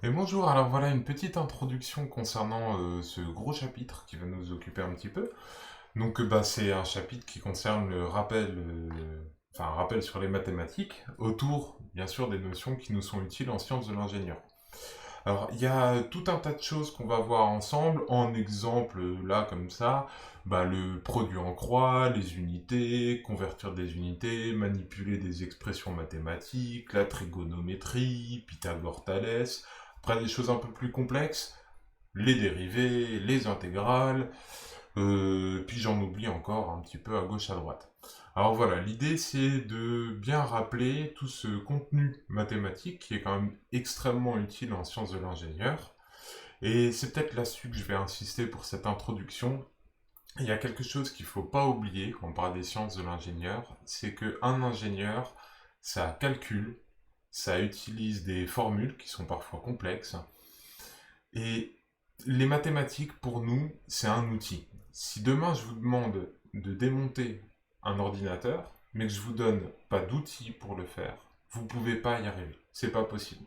Et bonjour, alors voilà une petite introduction concernant ce gros chapitre qui va nous occuper un petit peu. Donc c'est un chapitre qui concerne le rappel, enfin un rappel sur les mathématiques, autour bien sûr des notions qui nous sont utiles en sciences de l'ingénieur. Alors il y a tout un tas de choses qu'on va voir ensemble, en exemple là comme ça, le produit en croix, les unités, convertir des unités, manipuler des expressions mathématiques, la trigonométrie, Pythagore-Thalès. Après des choses un peu plus complexes, les dérivés, les intégrales, puis j'en oublie encore un petit peu à gauche à droite. Alors voilà, l'idée c'est de bien rappeler tout ce contenu mathématique qui est quand même extrêmement utile en sciences de l'ingénieur. Et c'est peut-être là-dessus que je vais insister pour cette introduction. Il y a quelque chose qu'il ne faut pas oublier quand on parle des sciences de l'ingénieur, c'est qu'un ingénieur, ça calcule, ça utilise des formules qui sont parfois complexes, et les mathématiques, pour nous, c'est un outil. Si demain je vous demande de démonter un ordinateur, mais que je vous donne pas d'outils pour le faire, vous pouvez pas y arriver. C'est pas possible.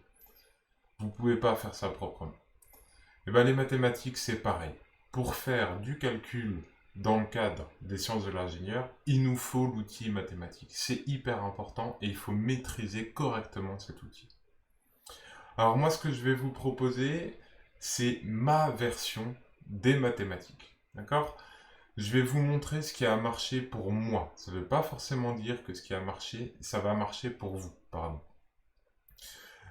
Vous pouvez pas faire ça proprement. Et les mathématiques, c'est pareil. Pour faire du calcul dans le cadre des sciences de l'ingénieur, il nous faut l'outil mathématique. C'est hyper important et il faut maîtriser correctement cet outil. Alors moi, ce que je vais vous proposer, c'est ma version des mathématiques. D'accord? Je vais vous montrer ce qui a marché pour moi. Ça ne veut pas forcément dire que ce qui a marché, ça va marcher pour vous. Pardon.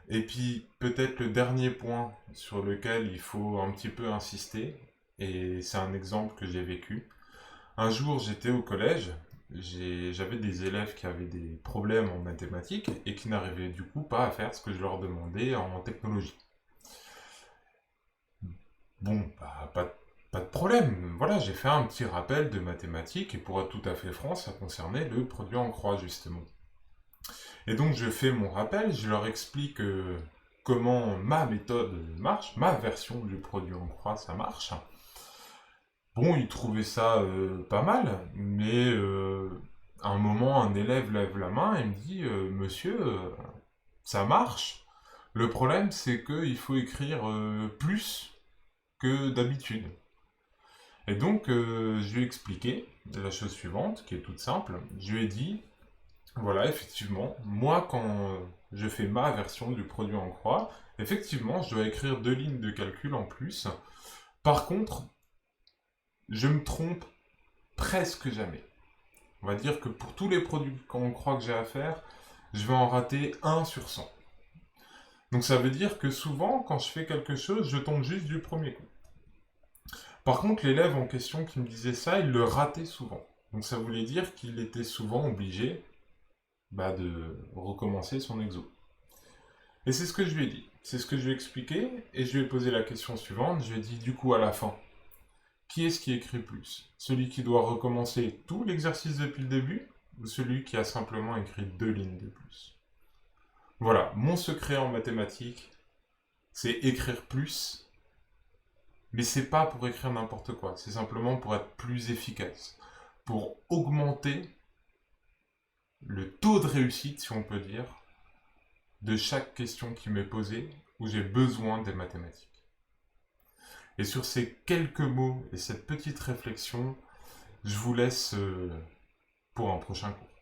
Et puis, peut-être le dernier point sur lequel il faut un petit peu insister, et c'est un exemple que j'ai vécu. Un jour, j'étais au collège, j'avais des élèves qui avaient des problèmes en mathématiques et qui n'arrivaient du coup pas à faire ce que je leur demandais en technologie. Bon, pas de problème. Voilà, j'ai fait un petit rappel de mathématiques et pour être tout à fait franc, ça concernait le produit en croix justement. Et donc je fais mon rappel, je leur explique comment ma méthode marche, ma version du produit en croix, ça marche. Bon, ils trouvaient ça pas mal, mais à un moment, un élève lève la main et me dit Monsieur, ça marche. Le problème, c'est qu'il faut écrire plus que d'habitude. Et donc, je lui ai expliqué la chose suivante, qui est toute simple. Je lui ai dit, voilà, effectivement, moi, quand je fais ma version du produit en croix, effectivement, je dois écrire 2 lignes de calcul en plus. Par contre, je me trompe presque jamais. On va dire que pour tous les produits en croix que j'ai à faire, je vais en rater 1 sur 100. Donc ça veut dire que souvent, quand je fais quelque chose, je tombe juste du premier coup. Par contre, l'élève en question qui me disait ça, il le ratait souvent. Donc ça voulait dire qu'il était souvent obligé de recommencer son exo. Et c'est ce que je lui ai dit. C'est ce que je lui ai expliqué, et je lui ai posé la question suivante. Je lui ai dit du coup à la fin, qui est-ce qui écrit plus? Celui qui doit recommencer tout l'exercice depuis le début, ou celui qui a simplement écrit 2 lignes de plus? Voilà, mon secret en mathématiques, c'est écrire plus, mais c'est pas pour écrire n'importe quoi, c'est simplement pour être plus efficace, pour augmenter le taux de réussite, si on peut dire, de chaque question qui m'est posée où j'ai besoin des mathématiques. Et sur ces quelques mots et cette petite réflexion, je vous laisse pour un prochain cours.